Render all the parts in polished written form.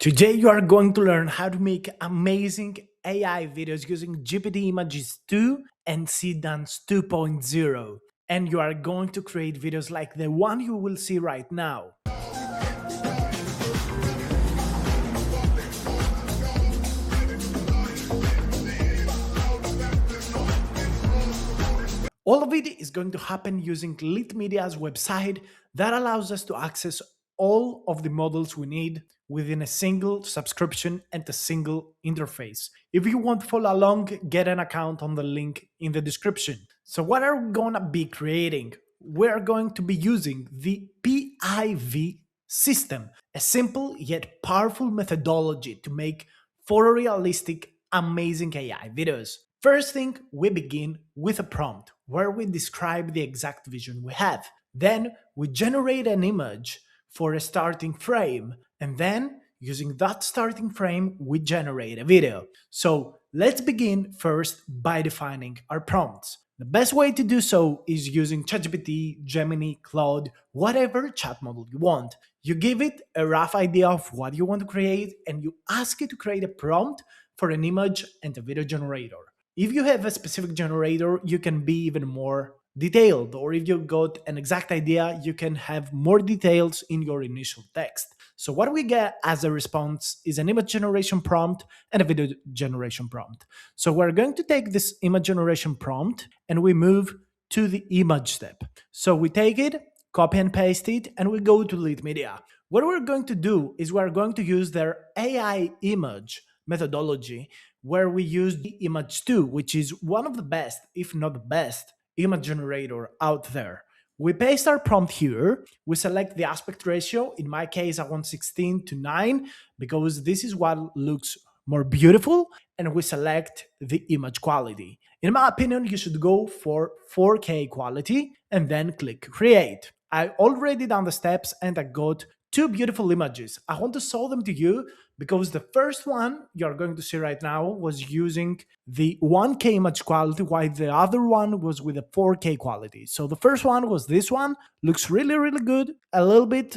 Today, you are going to learn how to make amazing AI videos using GPT Images 2 and Seedance 2.0. And you are going to create videos like the one you will see right now. All of it is going to happen using Litmedia's website that allows us to access all of the models we need within a single subscription and a single interface. If you want to follow along, get an account on the link in the description. So what are we going to be creating? We're going to be using the PIV system, a simple yet powerful methodology to make photorealistic, amazing AI videos. First thing, we begin with a prompt where we describe the exact vision we have. Then we generate an image for a starting frame, and then using that starting frame, we generate a video. So let's begin first by defining our prompts. The best way to do so is using ChatGPT, Gemini, Claude, whatever chat model you want. You give it a rough idea of what you want to create, and you ask it to create a prompt for an image and a video generator. If you have a specific generator, you can be even more detailed, or if you got an exact idea, you can have more details in your initial text. So what we get as a response is an image generation prompt and a video generation prompt. So we're going to take this image generation prompt and we move to the image step. So we take it, copy and paste it, and we go to Litmedia. What we're going to do is we're going to use their AI image methodology, where we use the image 2, which is one of the best, if not the best, image generator out there. We paste our prompt here. We select the aspect ratio. In my case, I want 16:9 because this is what looks more beautiful. And we select the image quality. In my opinion, you should go for 4K quality and then click create. I already done the steps and I got two beautiful images. I want to show them to you because the first one you're going to see right now was using the 1K image quality, while the other one was with a 4K quality. So the first one was this one, looks really, really good, a little bit,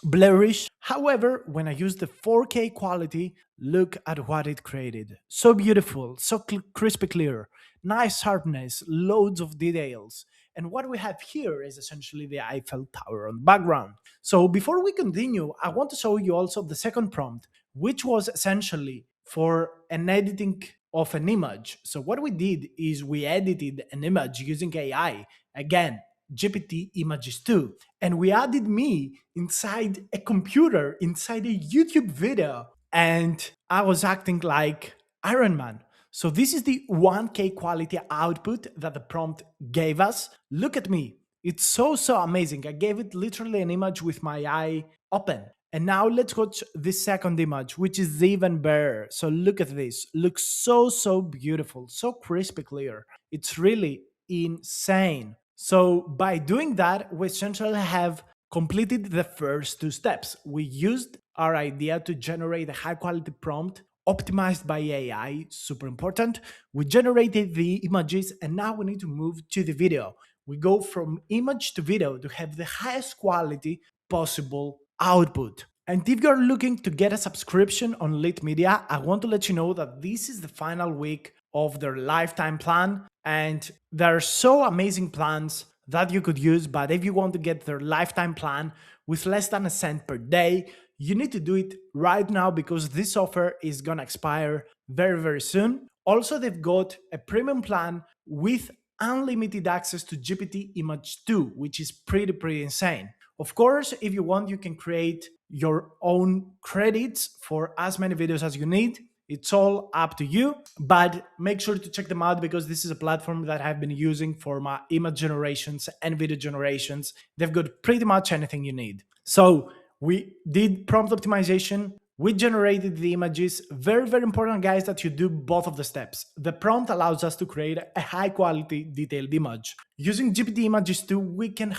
blurrish. However, when I use the 4K quality, look at what it created. So beautiful, so crispy clear, nice sharpness, loads of details. And what we have here is essentially the Eiffel Tower on the background. So before we continue, I want to show you also the second prompt, which was essentially for an editing of an image. So what we did is we edited an image using AI, again, GPT Images 2, and we added me inside a computer, inside a YouTube video, and I was acting like Iron Man. So this is the 1K quality output that the prompt gave us. Look at me. It's so amazing. I gave it literally an image with my eye open. And now let's watch this second image, which is even better. So look at this. Looks so beautiful, so crispy clear. It's really insane. So by doing that, we essentially have completed the first two steps. We used our idea to generate a high quality prompt optimized by AI, super important. We generated the images and now we need to move to the video. We go from image to video to have the highest quality possible output. And if you're looking to get a subscription on Litmedia, I want to let you know that this is the final week of their lifetime plan. And there are so amazing plans that you could use. But if you want to get their lifetime plan with less than a cent per day, you need to do it right now because this offer is gonna expire very soon. Also, they've got a premium plan with unlimited access to GPT Image 2, which is pretty insane. Of course, if you want, you can create your own credits for as many videos as you need. It's all up to you, but make sure to check them out because this is a platform that I've been using for my image generations and video generations. They've got pretty much anything you need. So we did prompt optimization. We generated the images. Very important, guys, that you do both of the steps. The prompt allows us to create a high quality detailed image. Using GPT Images 2, we can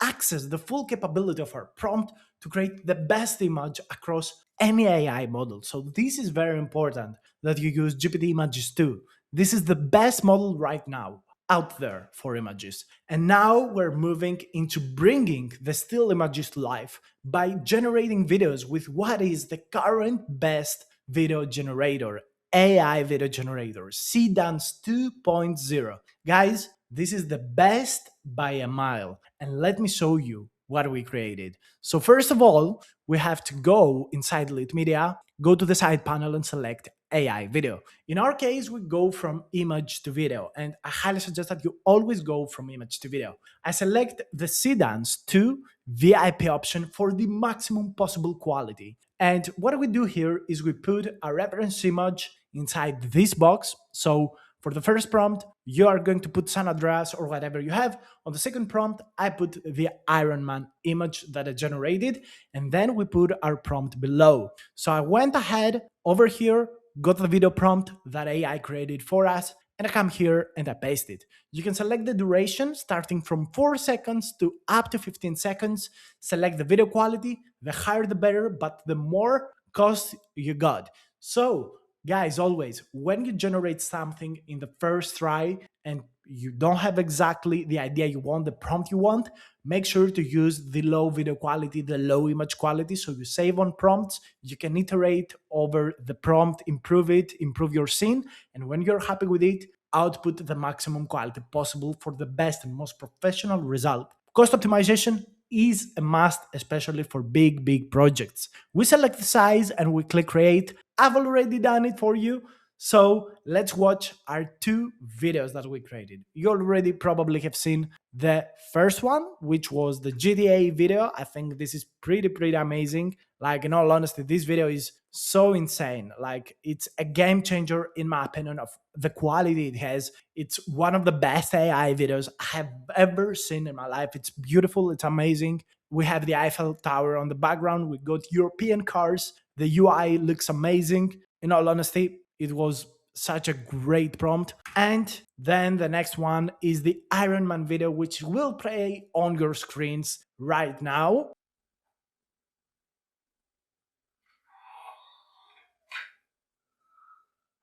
access the full capability of our prompt to create the best image across any AI model. So this is very important that you use GPT Images 2. This is the best model right now. out there for images. And now we're moving into bringing the still images to life by generating videos with what is the current best video generator, AI video generator, Seedance 2.0. Guys, this is the best by a mile. And let me show you what we created. So first of all, we have to go inside Litmedia, go to the side panel and select AI video. In our case, we go from image to video, and I highly suggest that you always go from image to video. I select the Seedance 2 VIP option for the maximum possible quality. And what we do here is we put a reference image inside this box. So for the first prompt, you are going to put San Andreas or whatever you have. On the second prompt, I put the Iron Man image that I generated, and then we put our prompt below. So I went ahead over here, got the video prompt that AI created for us, and I come here and I paste it. You can select the duration starting from 4 seconds to up to 15 seconds. Select the video quality, the higher the better, but the more cost you got. So guys, always when you generate something in the first try and you don't have exactly the idea you want, the prompt you want, make sure to use the low video quality, the low image quality, so you save on prompts. You can iterate over the prompt, improve it, improve your scene, and when you're happy with it, output the maximum quality possible for the best and most professional result. Cost optimization is a must, especially for big projects. We select the size and we click create. I've already done it for you. So let's watch our two videos that we created. You already probably have seen the first one, which was the GTA video. I think this is pretty amazing. Like, in all honesty, this video is so insane. Like, it's a game changer in my opinion of the quality it has. It's one of the best AI videos I have ever seen in my life. It's beautiful, it's amazing. We have the Eiffel Tower on the background. We got European cars. The UI looks amazing. In all honesty, it was such a great prompt. And then the next one is the Iron Man video, which will play on your screens right now.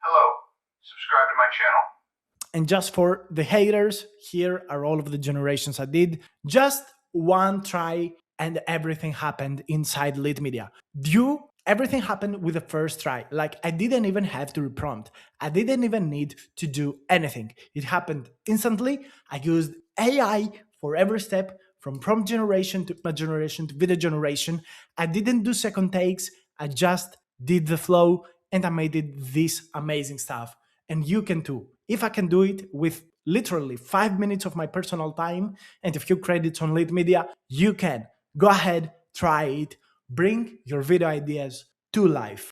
Hello, subscribe to my channel. And just for the haters, here are all of the generations I did. Just one try and everything happened inside Litmedia. Everything happened with the first try. Like, I didn't even have to reprompt. I didn't even need to do anything. It happened instantly. I used AI for every step, from prompt generation to image generation to video generation. I didn't do second takes. I just did the flow and I made it this amazing stuff. And you can too. If I can do it with literally 5 minutes of my personal time and a few credits on Litmedia, you can. Go ahead, try it, bring your video ideas to life.